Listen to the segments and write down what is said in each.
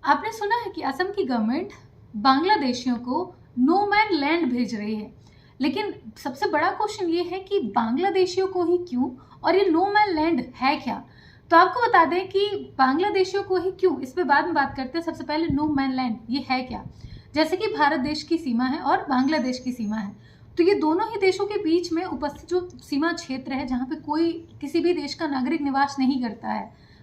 आपने सुना है कि असम की गवर्नमेंट बांग्लादेशियों को नो मैन लैंड भेज रही है। लेकिन सबसे बड़ा क्वेश्चन ये है कि बांग्लादेशियों को ही क्यों, और ये नो मैन लैंड है क्या? तो आपको बता दें कि बांग्लादेशियों को ही क्यों, इस पे बाद में बात करते हैं। सबसे पहले नो मैन लैंड ये है क्या? जैसे कि भारत देश की सीमा है और बांग्लादेश की सीमा है, तो ये दोनों ही देशों के बीच में उपस्थित जो सीमा क्षेत्र है जहाँ पे कोई किसी भी देश का नागरिक निवास नहीं करता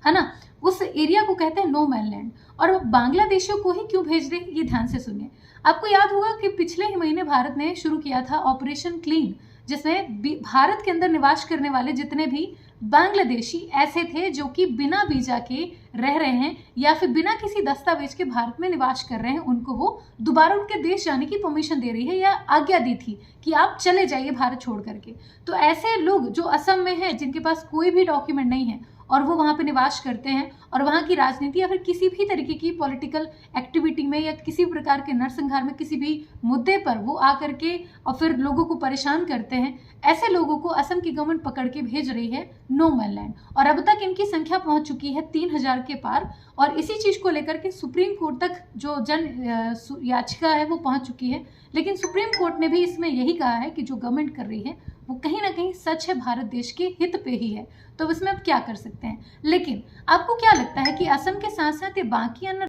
है ना, उस एरिया को कहते हैं नो मैन लैंड। और बांग्लादेशियों को ही क्यों भेज रहे हैं, ये ध्यान से सुनिए। आपको याद होगा कि पिछले ही महीने भारत ने शुरू किया था ऑपरेशन क्लीन, जिसमें भारत के अंदर निवास करने वाले जितने भी बांग्लादेशी ऐसे थे जो कि बिना वीजा के रह रहे हैं या फिर बिना किसी दस्तावेज के भारत में निवास कर रहे हैं, उनको वो दोबारा उनके देश जाने की परमिशन दे रही है या आज्ञा दी थी कि आप चले जाइए भारत छोड़ करके। तो ऐसे लोग जो असम में हैं, जिनके पास कोई भी डॉक्यूमेंट नहीं है और वो वहाँ पे निवास करते हैं और वहाँ की राजनीति या फिर किसी भी तरीके की पॉलिटिकल एक्टिविटी में या किसी प्रकार के नरसंहार में किसी भी मुद्दे पर वो आकर के और फिर लोगों को परेशान करते हैं, ऐसे लोगों को असम की गवर्नमेंट पकड़ के भेज रही है नो मैन लैंड। और अब तक इनकी संख्या पहुंच चुकी है 3000 के पार। और इसी चीज को लेकर के सुप्रीम कोर्ट तक जो याचिका है वो पहुंच चुकी है। लेकिन सुप्रीम कोर्ट ने भी इसमें यही कहा है कि जो गवर्नमेंट कर रही है वो कहीं ना कहीं सच है, भारत देश के हित पे ही है। तो इसमें अब क्या कर सकते हैं। लेकिन आपको क्या लगता है कि असम के साथ साथ ये बाकी अन्य